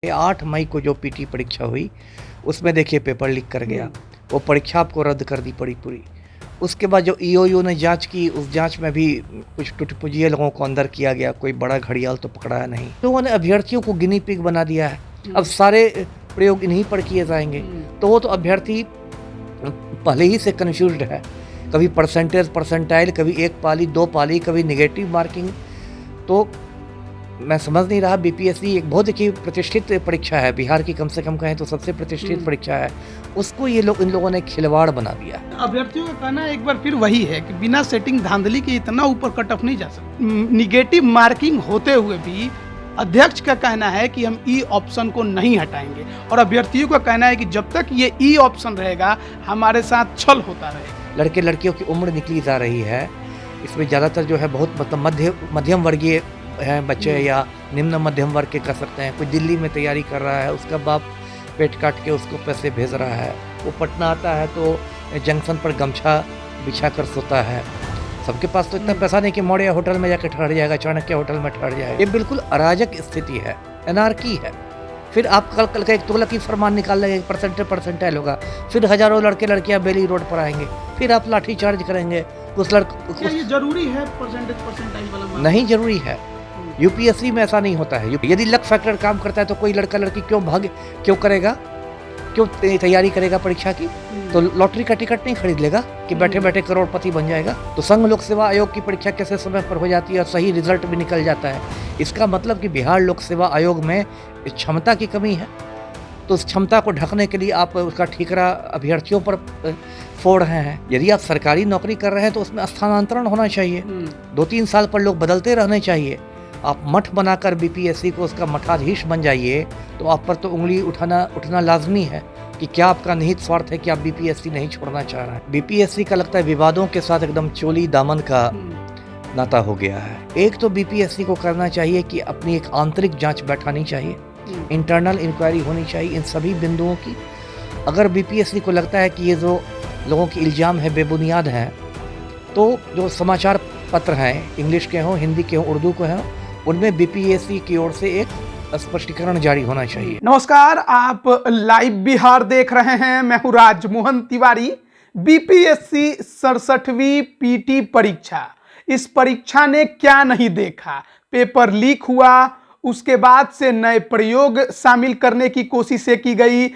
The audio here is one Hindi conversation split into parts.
8 मई को जो पीटी परीक्षा हुई उसमें देखिए पेपर लीक कर गया। वो परीक्षा आपको रद्द कर दी पड़ी पूरी। उसके बाद जो ईओयू ने जांच की, उस जांच में भी कुछ टुटपुंजिये लोगों को अंदर किया गया, कोई बड़ा घड़ियाल तो पकड़ाया नहीं। लोगों ने अभ्यर्थियों को गिनी पिग बना दिया है। अब सारे प्रयोग इन्हीं पर किए जाएंगे, तो वो तो अभ्यर्थी पहले ही से कन्फ्यूज्ड है। कभी परसेंटेज परसेंटाइल, कभी एक पाली दो पाली, कभी निगेटिव मार्किंग। तो मैं समझ नहीं रहा। बीपीएससी एक बहुत ही प्रतिष्ठित परीक्षा है, बिहार की कम से कम कहें तो सबसे प्रतिष्ठित परीक्षा है, उसको ये लोग इन लोगों ने खिलवाड़ बना दिया। अभ्यर्थियों का कहना एक बार फिर वही है कि बिना सेटिंग धांधली के इतना ऊपर कट ऑफ नहीं जा सकता। निगेटिव मार्किंग होते हुए भी अध्यक्ष का कहना है कि हम ई ऑप्शन को नहीं हटाएंगे, और अभ्यर्थियों का कहना है कि जब तक ये ई ऑप्शन रहेगा हमारे साथ छल होता रहेगा। लड़के लड़कियों की उम्र निकली जा रही है। इसमें ज़्यादातर जो है बहुत मतलब मध्यम वर्गीय हैं बच्चे, या निम्न मध्यम वर्ग के कर सकते हैं। कोई दिल्ली में तैयारी कर रहा है, उसका बाप पेट काट के उसको पैसे भेज रहा है। वो पटना आता है तो जंक्शन पर गमछा बिछा कर सोता है। सबके पास तो इतना पैसा नहीं कि मौर्य होटल में जाकर ठहर जाएगा, चाणक्य होटल में ठहर जाएगा। ये बिल्कुल अराजक स्थिति है, एनार्की है। फिर आप कल का एक तुगलकी फरमान निकाल लेंगे, परसेंटाइल होगा, फिर हजारों लड़के लड़कियां बेली रोड पर आएंगे, फिर आप लाठी चार्ज करेंगे। क्या ये जरूरी है परसेंटाइल वाला? नहीं जरूरी है। यूपीएससी में ऐसा नहीं होता है। यदि लक फैक्टर काम करता है तो कोई लड़का लड़की क्यों करेगा, क्यों तैयारी करेगा परीक्षा की? तो लॉटरी का टिकट नहीं खरीद लेगा कि बैठे बैठे करोड़पति बन जाएगा। तो संघ लोक सेवा आयोग की परीक्षा कैसे समय पर हो जाती है और सही रिजल्ट भी निकल जाता है? इसका मतलब कि बिहार लोक सेवा आयोग में क्षमता की कमी है। तो उस क्षमता को ढकने के लिए आप उसका ठीकरा अभ्यर्थियों पर फोड़ रहे हैं। यदि आप सरकारी नौकरी कर रहे हैं तो उसमें स्थानांतरण होना चाहिए। 2-3 साल पर लोग बदलते रहने चाहिए। आप मठ बनाकर बीपीएससी को उसका मठाधीश बन जाइए तो आप पर तो उंगली उठना लाजमी है कि क्या आपका निहित स्वार्थ है कि आप बीपीएससी नहीं छोड़ना चाह रहे हैं। बीपीएससी का लगता है विवादों के साथ एकदम चोली दामन का नाता हो गया है। एक तो बीपीएससी को करना चाहिए कि अपनी एक आंतरिक जांच बैठानी चाहिए, इंटरनल इंक्वायरी होनी चाहिए इन सभी बिंदुओं की। अगर बीपीएससी को लगता है कि ये जो लोगों के इल्ज़ाम है बेबुनियाद हैं, तो जो समाचार पत्र हैं, इंग्लिश के हों, हिंदी के हों, उर्दू के हों, उनमें बीपीएससी की ओर से एक स्पष्टीकरण जारी होना चाहिए। नमस्कार, आप लाइव बिहार देख रहे हैं। मैं हूं राजमोहन तिवारी। बीपीएससी 67वीं पीटी परीक्षा, इस परीक्षा ने क्या नहीं देखा। पेपर लीक हुआ, उसके बाद से नए प्रयोग शामिल करने की कोशिशें की गई।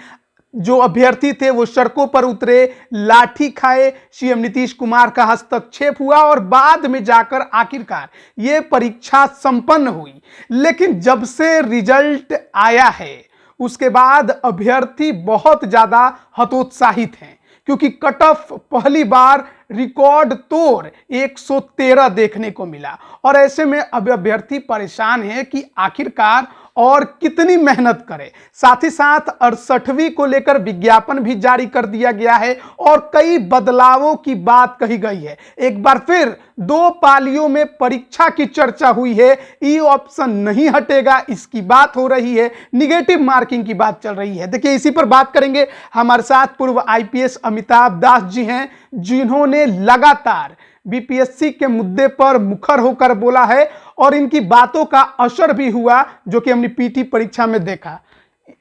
जो अभ्यर्थी थे वो सड़कों पर उतरे, लाठी खाए, सीएम नीतीश कुमार का हस्तक्षेप हुआ और बाद में जाकर आखिरकार ये परीक्षा संपन्न हुई। लेकिन जब से रिजल्ट आया है उसके बाद अभ्यर्थी बहुत ज्यादा हतोत्साहित हैं, क्योंकि कट ऑफ पहली बार रिकॉर्ड तोड़ 113 देखने को मिला। और ऐसे में अब अभ्यर्थी परेशान है कि आखिरकार और कितनी मेहनत करे। साथ ही साथ 68वीं को लेकर विज्ञापन भी जारी कर दिया गया है और कई बदलावों की बात कही गई है। एक बार फिर 2 पालियों में परीक्षा की चर्चा हुई है। ई ऑप्शन नहीं हटेगा, इसकी बात हो रही है। निगेटिव मार्किंग की बात चल रही है। देखिए, इसी पर बात करेंगे। हमारे साथ पूर्व आईपीएस अमिताभ दास जी हैं, जिन्होंने लगातार बीपीएससी के मुद्दे पर मुखर होकर बोला है और इनकी बातों का असर भी हुआ, जो कि हमने पीटी परीक्षा में देखा।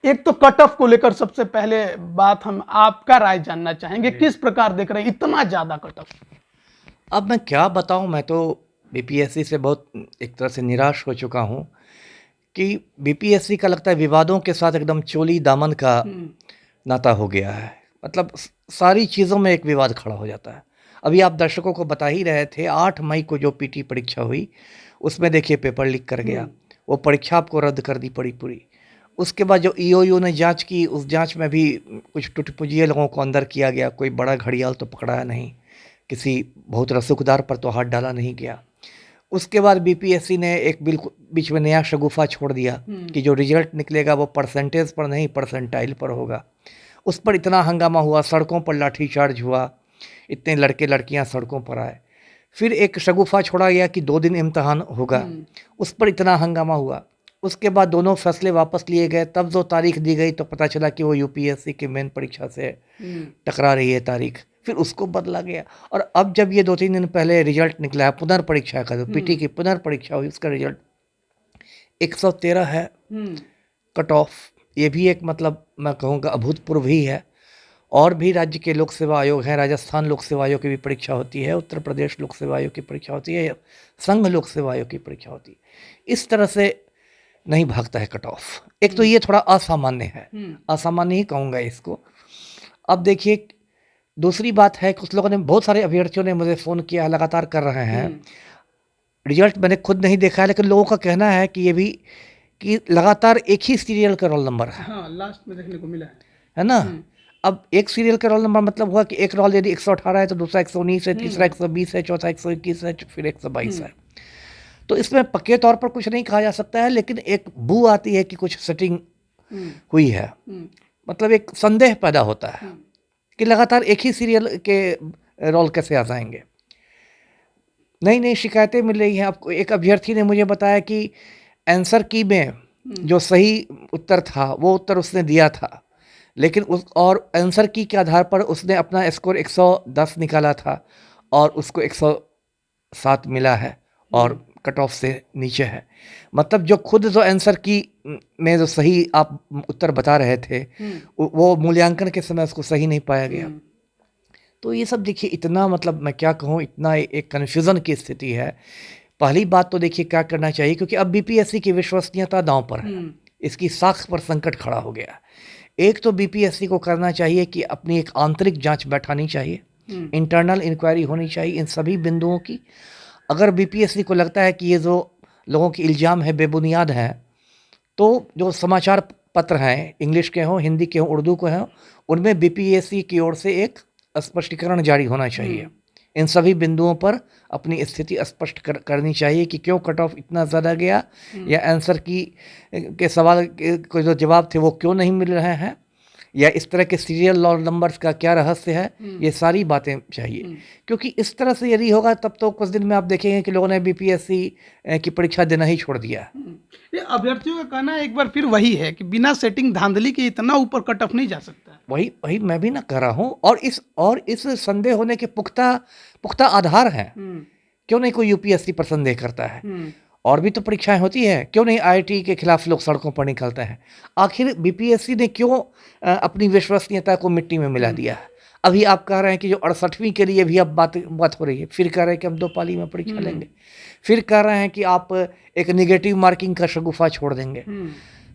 एक तो कट ऑफ को लेकर सबसे पहले बात हम आपका राय जानना चाहेंगे, किस प्रकार देख रहे हैं इतना ज्यादा कट ऑफ? अब मैं क्या बताऊं, मैं तो बीपीएससी से बहुत एक तरह से निराश हो चुका हूं कि बीपीएससी का लगता है विवादों के साथ एकदम चोली दामन का नाता हो गया है। मतलब सारी चीज़ों में एक विवाद खड़ा हो जाता है। अभी आप दर्शकों को बता ही रहे थे, 8 मई को जो पीटी परीक्षा हुई उसमें देखिए पेपर लीक कर गया। वो परीक्षा आपको रद्द कर दी पड़ी पूरी। उसके बाद जो ईओयू ने जांच की, उस जांच में भी कुछ टुटपुंजिये लोगों को अंदर किया गया। कोई बड़ा घड़ियाल तो पकड़ाया नहीं, किसी बहुत रसूखदार पर तो हाथ डाला नहीं गया। उसके बाद बीपीएससी ने एक बिल्कुल बीच में नया शगुफा छोड़ दिया कि जो रिजल्ट निकलेगा वो परसेंटेज पर नहीं परसेंटाइल पर होगा। उस पर इतना हंगामा हुआ, सड़कों पर लाठीचार्ज हुआ, इतने लड़के लड़कियां सड़कों पर आए। फिर एक शगुफा छोड़ा गया कि 2 दिन इम्तहान होगा, उस पर इतना हंगामा हुआ। उसके बाद दोनों फैसले वापस लिए गए। तब जो तारीख दी गई तो पता चला कि वो यूपीएससी की मेन परीक्षा से टकरा रही है तारीख। फिर उसको बदला गया। और अब जब ये 2-3 दिन पहले रिजल्ट निकला है पुनर्परीक्षा का, जो पीटी की पुनर्परीक्षा हुई, उसका रिजल्ट 113 है कट ऑफ। ये भी एक मतलब मैं कहूँगा अभूतपूर्व ही है। और भी राज्य के लोक सेवा आयोग हैं, राजस्थान लोक सेवा आयोग की भी परीक्षा होती है, उत्तर प्रदेश लोक सेवा आयोग की परीक्षा होती है, संघ लोक सेवा आयोग की परीक्षा होती है। इस तरह से नहीं भागता है कट ऑफ। एक तो ये थोड़ा असामान्य है, असामान्य ही कहूँगा इसको। अब देखिए दूसरी बात है, कुछ लोगों ने, बहुत सारे अभ्यर्थियों ने मुझे फ़ोन किया, लगातार कर रहे हैं। रिजल्ट मैंने खुद नहीं देखा है, लेकिन लोगों का कहना है कि ये भी कि लगातार एक ही सीरियल का रोल नंबर है। हाँ, लास्ट में देखने को मिला है ना। अब एक सीरियल का रोल नंबर मतलब हुआ कि एक रोल यदि 118 है तो दूसरा 119 है, तीसरा 120 है, चौथा 121 है, फिर 122 है। तो इसमें पक्के तौर पर कुछ नहीं कहा जा सकता है, लेकिन एक बू आती है कि कुछ सेटिंग हुई है। मतलब एक संदेह पैदा होता है कि लगातार एक ही सीरियल के रोल कैसे आ जाएंगे। नई नई शिकायतें मिल रही हैं। आपको एक अभ्यर्थी ने मुझे बताया कि आंसर की में जो सही उत्तर था वो उत्तर उसने दिया था, लेकिन उस और आंसर की के आधार पर उसने अपना स्कोर 110 निकाला था और उसको 107 मिला है और कट ऑफ से नीचे है। मतलब जो खुद जो आंसर की में जो सही आप उत्तर बता रहे थे वो मूल्यांकन के समय उसको सही नहीं पाया गया। तो ये सब देखिए इतना, मतलब मैं क्या कहूँ, इतना एक कन्फ्यूज़न की स्थिति है। पहली बात तो देखिए क्या करना चाहिए, क्योंकि अब बीपीएससी की विश्वसनीयता दांव पर है, इसकी साख पर संकट खड़ा हो गया। एक तो बीपीएससी को करना चाहिए कि अपनी एक आंतरिक जांच बैठानी चाहिए, इंटरनल इंक्वायरी होनी चाहिए इन सभी बिंदुओं की। अगर बीपीएससी को लगता है कि ये जो लोगों के इल्ज़ाम है बेबुनियाद हैं, तो जो समाचार पत्र हैं, इंग्लिश के हों, हिंदी के हों, उर्दू के हों, उनमें बीपीएससी की ओर से एक स्पष्टीकरण जारी होना चाहिए। इन सभी बिंदुओं पर अपनी स्थिति स्पष्ट करनी चाहिए कि क्यों कट ऑफ इतना ज़्यादा गया, या आंसर की के सवाल के जो जवाब थे वो क्यों नहीं मिल रहे हैं, या इस तरह के सीरियल नंबर्स का क्या रहस्य है। ये सारी बातें चाहिए, क्योंकि इस तरह से यदि होगा तब तो कुछ दिन में आप देखेंगे कि लोगों ने बीपीएससी की परीक्षा देना ही छोड़ दिया। ये अभ्यर्थियों का कहना एक बार फिर वही है कि बिना सेटिंग धांधली के इतना ऊपर कट ऑफ नहीं जा सकता। वही मैं भी ना कर रहा हूँ। और इस संदेह होने के पुख्ता आधार हैं। क्यों नहीं कोई यूपीएससी पर संदेह करता है? और भी तो परीक्षाएं होती हैं, क्यों नहीं आईआईटी के खिलाफ लोग सड़कों पर निकलते हैं? आखिर बीपीएससी ने क्यों अपनी विश्वसनीयता को मिट्टी में मिला दिया है? अभी आप कह रहे हैं कि जो 68वीं के लिए भी अब बात हो रही है, फिर कह रहे हैं कि हम 2 पाली में परीक्षा लेंगे, फिर कह रहे हैं कि आप एक निगेटिव मार्किंग का शगुफा छोड़ देंगे।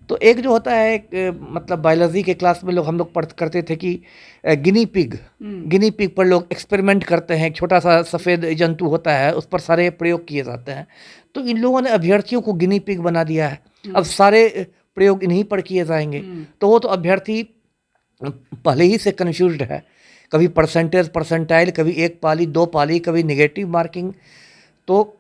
तो एक जो होता है, एक मतलब बायोलॉजी के क्लास में हम लोग करते थे कि गिनी पिग पर लोग एक्सपेरिमेंट करते हैं। एक छोटा सा सफ़ेद जंतु होता है, उस पर सारे प्रयोग किए जाते हैं। तो इन लोगों ने अभ्यर्थियों को गिनी पिग बना दिया है। अब सारे प्रयोग इन्हीं पर किए जाएंगे, तो वो तो अभ्यर्थी पहले ही से कन्फ्यूज्ड है। कभी परसेंटाइल, कभी 1 पाली 2 पाली, कभी निगेटिव मार्किंग। तो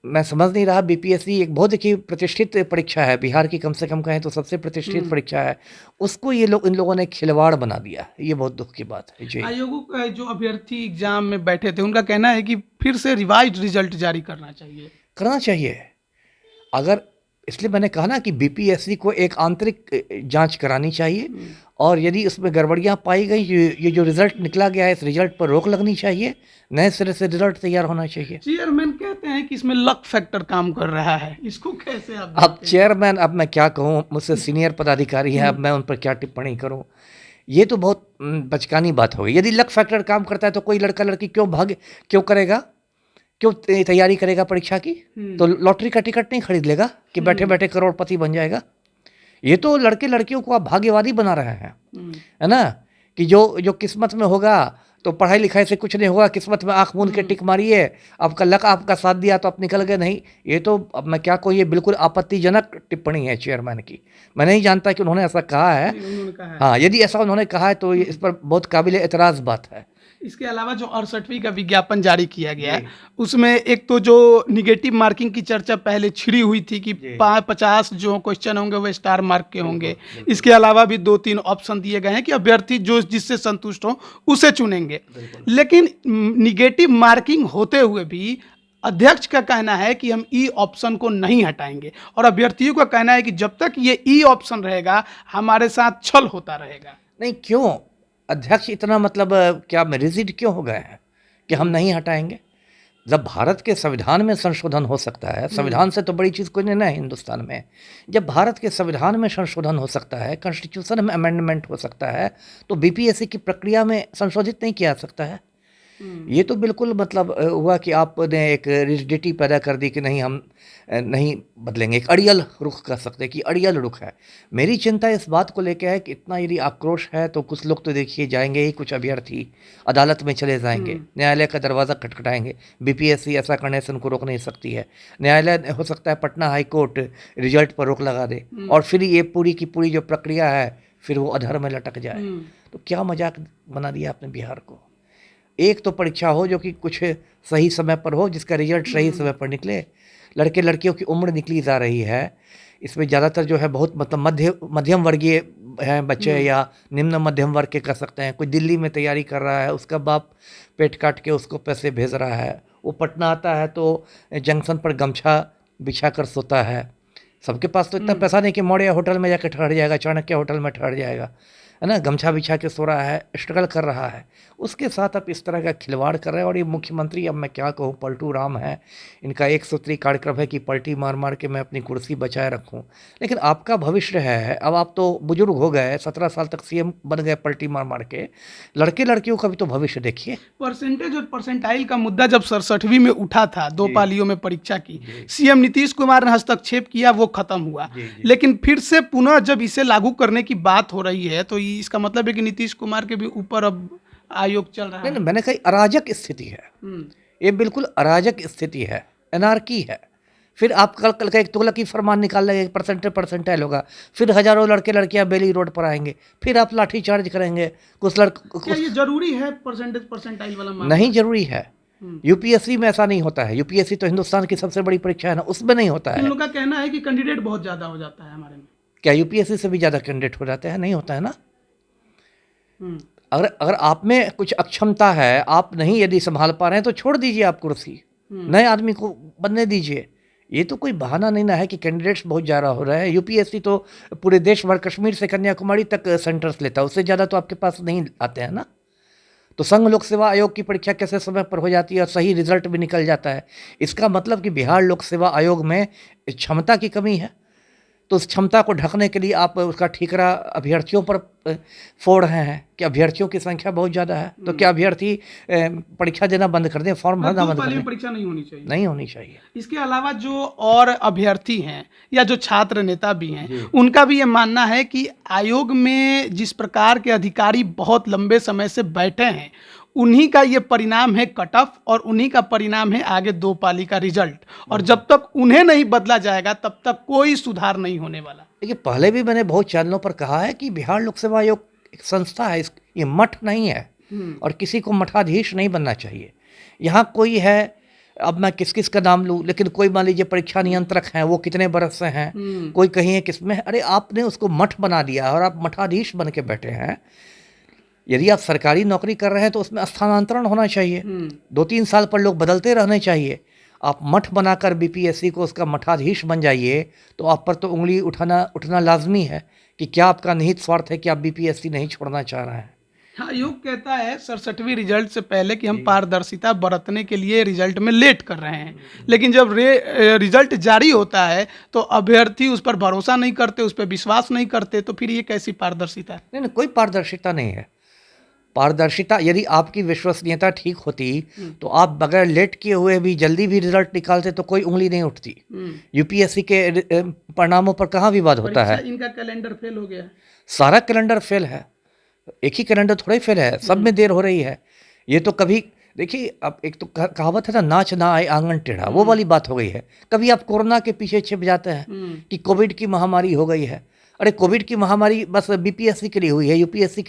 मैं समझ नहीं रहा। बीपीएससी एक बहुत देखिए प्रतिष्ठित परीक्षा है, बिहार की कम से कम कहें तो सबसे प्रतिष्ठित परीक्षा है, उसको इन लोगों ने खिलवाड़ बना दिया। ये बहुत दुख की बात है जी। आयोगों का जो अभ्यर्थी एग्जाम में बैठे थे उनका कहना है कि फिर से रिवाइज्ड रिजल्ट जारी करना चाहिए। अगर, इसलिए मैंने कहा ना कि बीपीएससी को एक आंतरिक जांच करानी चाहिए, और यदि उसमें गड़बड़ियां पाई गई, ये जो रिजल्ट निकला गया है, इस रिजल्ट पर रोक लगनी चाहिए, नए सिरे से रिजल्ट तैयार होना चाहिए। चेयरमैन कहते हैं कि इसमें लक फैक्टर काम कर रहा है, इसको कैसे आप अब चेयरमैन, अब मैं क्या कहूँ, मुझसे सीनियर पदाधिकारी है, अब मैं उन पर क्या टिप्पणी करूँ? ये तो बहुत बचकानी बात हो गई। यदि लक फैक्टर काम करता है तो कोई लड़का लड़की क्यों करेगा, क्यों तैयारी करेगा परीक्षा की? तो लॉटरी का टिकट नहीं खरीद लेगा कि बैठे बैठे करोड़पति बन जाएगा? ये तो लड़के लड़कियों को आप भाग्यवादी बना रहे हैं, है ना, कि जो किस्मत में होगा, तो पढ़ाई लिखाई से कुछ नहीं होगा, किस्मत में आंख मूंद के टिक मारिए, आपका लक आपका साथ दिया तो आप निकल गए। नहीं, ये तो अब मैं क्या कहूँ, ये बिल्कुल आपत्तिजनक टिप्पणी है चेयरमैन की। मैं नहीं जानता कि उन्होंने ऐसा कहा है। हाँ, यदि ऐसा उन्होंने कहा है तो इस पर बहुत काबिल एतराज़ बात है। इसके अलावा जो 68वीं का विज्ञापन जारी किया गया है, उसमें एक तो जो निगेटिव मार्किंग की चर्चा पहले छिड़ी हुई थी कि 50 जो क्वेश्चन होंगे वो स्टार मार्क के होंगे। इसके अलावा भी 2-3 ऑप्शन दिए गए हैं कि अभ्यर्थी जो जिससे संतुष्ट हो उसे चुनेंगे। लेकिन निगेटिव मार्किंग होते हुए भी अध्यक्ष का कहना है कि हम ई ऑप्शन को नहीं हटाएंगे, और अभ्यर्थियों का कहना है कि जब तक ये ई ऑप्शन रहेगा हमारे साथ छल होता रहेगा। नहीं, क्यों अध्यक्ष इतना मतलब क्या रिजिड क्यों हो गए हैं कि हम नहीं हटाएंगे? जब भारत के संविधान में संशोधन हो सकता है, संविधान से तो बड़ी चीज़ कोई नहीं है हिंदुस्तान में। जब भारत के संविधान में संशोधन हो सकता है, कॉन्स्टिट्यूशन में अमेंडमेंट हो सकता है, तो बीपीएससी की प्रक्रिया में संशोधित नहीं किया जा सकता है। ये तो बिल्कुल मतलब हुआ कि आपने एक रिजिडिटी पैदा कर दी कि नहीं, हम नहीं बदलेंगे, एक अड़ियल रुख कर सकते हैं कि अड़ियल रुख है। मेरी चिंता इस बात को लेकर है कि इतना यदि आक्रोश है तो कुछ लोग तो देखिए जाएंगे ही, कुछ अभ्यर्थी अदालत में चले जाएंगे, न्यायालय का दरवाज़ा खटखटाएंगे। बीपीएससी ऐसा करने से उनको रोक नहीं सकती है। न्यायालय हो सकता है पटना हाई कोर्ट रिजल्ट पर रोक लगा दे और फिर ये पूरी की पूरी जो प्रक्रिया है फिर वो अधर में लटक जाए। तो क्या मजाक बना दिया आपने बिहार को। एक तो परीक्षा हो जो कि कुछ सही समय पर हो, जिसका रिजल्ट सही समय पर निकले। लड़के लड़कियों की उम्र निकली जा रही है, इसमें ज़्यादातर जो है बहुत मतलब मध्यम वर्गीय हैं बच्चे या निम्न मध्यम वर्ग के कर सकते हैं। कोई दिल्ली में तैयारी कर रहा है, उसका बाप पेट काट के उसको पैसे भेज रहा है, वो पटना आता है तो जंक्शन पर गमछा बिछा कर सोता है। सबके पास तो इतना पैसा नहीं कि मौर्य होटल में जाकर ठहर जाएगा, चाणक्य होटल में ठहर जाएगा, है ना। गमछा बिछा के सो रहा है, स्ट्रगल कर रहा है, उसके साथ आप इस तरह का खिलवाड़ कर रहे हैं। और ये मुख्यमंत्री, अब मैं क्या कहूँ, पलटू राम है। इनका एक सूत्री कार्यक्रम है कि पलटी मार मार के मैं अपनी कुर्सी बचाए रखूँ। लेकिन आपका भविष्य है, अब आप तो बुजुर्ग हो गए, 17 साल तक सीएम बन गए पलटी मार मार के। लड़के लड़कियों का भी तो भविष्य देखिए। परसेंटेज और परसेंटाइल का मुद्दा जब 67वीं में उठा था, 2 पालियों में परीक्षा की, सीएम नीतीश कुमार ने हस्तक्षेप किया, वो खत्म हुआ। लेकिन फिर से पुनः जब इसे लागू करने की बात हो रही है तो इसका मतलब है कि नीतीश कुमार के भी ऊपर अब आयोग चल रहा है। नहीं, मैंने कही अराजक स्थिति है, ये बिल्कुल अराजक स्थिति है, एनार्की है। फिर आप कल का एक तुगलकी फरमान निकाल लेंगे, परसेंटाइल होगा, फिर हजारों लड़के लड़कियां बेली रोड पर आएंगे, फिर आप लाठी चार्ज करेंगे। क्या ये जरूरी है परसेंटाइल वाला मामला? नहीं जरूरी है। यूपीएससी में ऐसा नहीं होता है। यूपीएससी तो हिंदुस्तान की सबसे बड़ी परीक्षा है ना, उसमें नहीं होता है। इन लोगों का कहना है कि कैंडिडेट बहुत ज्यादा हो जाता है हमारे में। क्या यूपीएससी से भी ज्यादा कैंडिडेट हो जाते हैं? नहीं होता है ना। अगर आप में कुछ अक्षमता है, आप नहीं यदि संभाल पा रहे हैं तो छोड़ दीजिए आप कुर्सी, नए आदमी को बनने दीजिए। ये तो कोई बहाना नहीं ना है कि कैंडिडेट्स बहुत ज़्यादा हो रहे हैं। यूपीएससी तो पूरे देश भर, कश्मीर से कन्याकुमारी तक सेंटर्स लेता है, उससे ज़्यादा तो आपके पास नहीं आते हैं ना। तो संघ लोक सेवा आयोग की परीक्षा कैसे समय पर हो जाती है और सही रिजल्ट भी निकल जाता है? इसका मतलब कि बिहार लोक सेवा आयोग में क्षमता की कमी है। तो उस क्षमता को ढकने के लिए आप उसका ठीकरा अभ्यर्थियों पर फोड़ रहे हैं कि अभ्यर्थियों की संख्या बहुत ज़्यादा है। तो क्या अभ्यर्थी परीक्षा देना बंद कर दें, फॉर्म भरना बंद कर दें? परीक्षा नहीं होनी चाहिए, नहीं होनी चाहिए। इसके अलावा जो और अभ्यर्थी हैं या जो छात्र नेता भी हैं, उनका भी ये मानना है कि आयोग में जिस प्रकार के अधिकारी बहुत लंबे समय से बैठे हैं, उन्हीं का ये परिणाम है कट ऑफ, और उन्हीं का परिणाम है आगे 2 पाली का रिजल्ट। और जब तक उन्हें नहीं बदला जाएगा तब तक कोई सुधार नहीं होने वाला। देखिए, पहले भी मैंने बहुत चैनलों पर कहा है कि बिहार लोक सेवा आयोग एक संस्था है, ये मठ नहीं है और किसी को मठाधीश नहीं बनना चाहिए। यहाँ कोई है, अब मैं किस किस का नाम लूँ, लेकिन कोई मान लीजिए परीक्षा नियंत्रक हैं, वो कितने बरस से हैं, कोई कहीं है किसमें। अरे आपने उसको मठ बना दिया और आप मठाधीश बन के बैठे हैं। यदि आप सरकारी नौकरी कर रहे हैं तो उसमें स्थानांतरण होना चाहिए, 2-3 साल पर लोग बदलते रहने चाहिए। आप मठ बनाकर बीपीएससी को उसका मठाधीश बन जाइए तो आप पर तो उंगली उठना लाजमी है कि क्या आपका निहित स्वार्थ है कि आप बीपीएससी नहीं छोड़ना चाह रहे हैं। हाँ, आयोग कहता है 67वीं रिजल्ट से पहले कि हम पारदर्शिता बरतने के लिए रिजल्ट में लेट कर रहे हैं। लेकिन जब रिजल्ट जारी होता है तो अभ्यर्थी उस पर भरोसा नहीं करते, उस पर विश्वास नहीं करते, तो फिर ये कैसी पारदर्शिता है? नहीं, कोई पारदर्शिता नहीं है। पारदर्शिता, यदि आपकी विश्वसनीयता ठीक होती तो आप बगैर लेट किए हुए भी जल्दी भी रिजल्ट निकालते तो कोई उंगली नहीं उठती। यूपीएससी के परिणामों पर कहाँ विवाद होता है? इनका कैलेंडर फेल हो गया, सारा कैलेंडर फेल है, एक ही कैलेंडर थोड़ा ही फेल है, सब में देर हो रही है। ये तो कभी देखिए, अब एक तो कहावत है ना, नाच ना आए आंगन टेढ़ा, वो वाली बात हो गई है। कभी आप कोरोना के पीछे छिप जाते हैं कि कोविड की महामारी हो गई है। अरे कोविड की महामारी बस बीपीएससी के लिए हुई है, यूपीएससी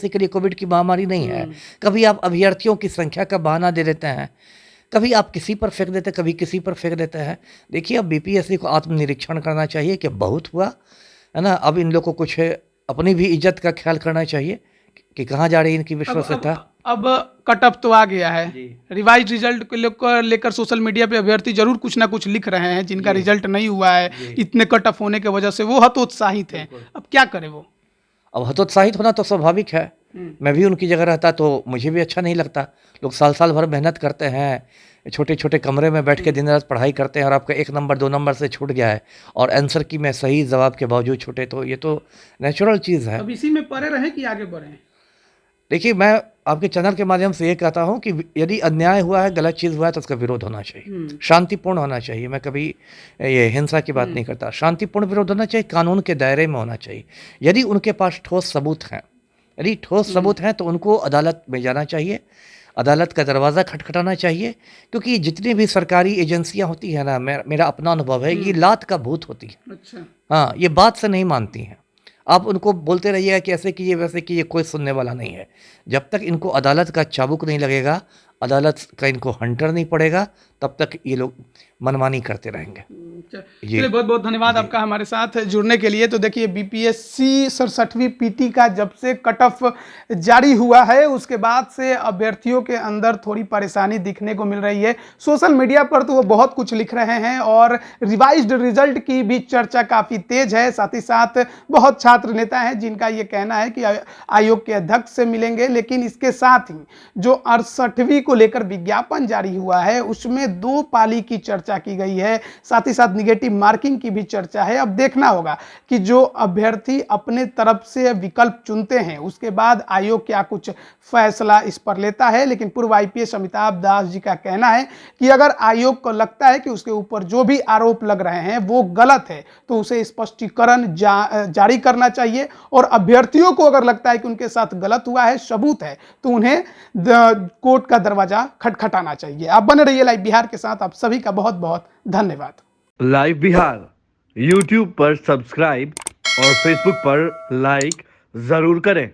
के लिए कोविड की महामारी नहीं है। कभी आप अभ्यर्थियों की संख्या का बहाना दे देते हैं, कभी आप किसी पर फेंक देते हैं, कभी किसी पर फेंक देते हैं। देखिए, अब बीपीएससी को आत्मनिरीक्षण करना चाहिए कि बहुत हुआ है ना। अब इन लोग को कुछ अपनी भी इज्जत का ख्याल करना चाहिए कि कहाँ जा रही है इनकी विश्वसनीयता। अब कट ऑफ तो आ गया है, रिवाइज रिजल्ट को लेकर सोशल मीडिया पे अभ्यर्थी जरूर कुछ ना कुछ लिख रहे हैं। जिनका रिजल्ट नहीं हुआ है इतने कट ऑफ होने की वजह से वो हतोत्साहित हैं। अब क्या करे वो? अब हतोत्साहित होना तो स्वाभाविक है। मैं भी उनकी जगह रहता तो मुझे भी अच्छा नहीं लगता। लोग साल साल भर मेहनत करते हैं, छोटे छोटे कमरे में बैठ के दिन रात पढ़ाई करते हैं और आपका 1 नंबर 2 नंबर से छूट गया है और आंसर की में सही जवाब के बावजूद छूटे, तो ये तो नेचुरल चीज़ है। अब इसी में पड़े रहे कि आगे बढ़े? देखिए, मैं आपके चैनल के माध्यम से ये कहता हूँ कि यदि अन्याय हुआ है, गलत चीज़ हुआ है तो उसका विरोध होना चाहिए, शांतिपूर्ण होना चाहिए। मैं कभी ये हिंसा की बात नहीं करता। शांतिपूर्ण विरोध होना चाहिए, कानून के दायरे में होना चाहिए। यदि उनके पास ठोस सबूत हैं, यदि ठोस सबूत हैं तो उनको अदालत में जाना चाहिए, अदालत का दरवाज़ा खटखटाना चाहिए, क्योंकि जितनी भी सरकारी एजेंसियां होती हैं ना, मेरा अपना अनुभव है, ये लात का भूत होती है। अच्छा। हाँ, ये बात से नहीं मानती हैं। आप उनको बोलते रहिएगा कि ऐसे कीजिए वैसे कीजिए, कोई सुनने वाला नहीं है। जब तक इनको अदालत का चाबुक नहीं लगेगा, अदालत का इनको हंटर नहीं पड़ेगा, तब तक ये लोग मनमानी करते रहेंगे। चलिए, बहुत बहुत धन्यवाद आपका हमारे साथ जुड़ने के लिए। तो देखिए, बीपीएससी 67वीं पीटी का जब से कट ऑफ जारी हुआ है उसके बाद से अभ्यर्थियों के अंदर थोड़ी परेशानी दिखने को मिल रही है। सोशल मीडिया पर तो वो बहुत कुछ लिख रहे हैं और रिवाइज्ड रिजल्ट की भी चर्चा काफ़ी तेज है। साथ ही साथ बहुत छात्र नेता हैं जिनका ये कहना है कि आयोग के अध्यक्ष से मिलेंगे, लेकिन इसके साथ ही जो 68वीं को लेकर विज्ञापन जारी हुआ है उसमें 2 पाली की चर्चा की गई है, साथ ही साथ निगेटिव मार्किंग की भी चर्चा है। अब देखना होगा कि जो अभ्यर्थी अपने तरफ से विकल्प चुनते हैं उसके बाद आयोग क्या कुछ फैसला इस पर लेता है। लेकिन पूर्व आईपीएस अमिताभ दास जी का कहना है कि अगर आयोग को लगता है कि उसके ऊपर जो भी आरोप लग रहे हैं वो गलत है तो उसे स्पष्टीकरण जारी करना चाहिए, और अभ्यर्थियों को अगर लगता है कि उनके साथ गलत हुआ है, सबूत है, तो उन्हें कोर्ट का दरवाजा खटखटाना चाहिए। आप बने रहिए लाइव बिहार के साथ। आप सभी का बहुत बहुत धन्यवाद। लाइव बिहार यूट्यूब पर सब्सक्राइब और फेसबुक पर लाइक जरूर करें।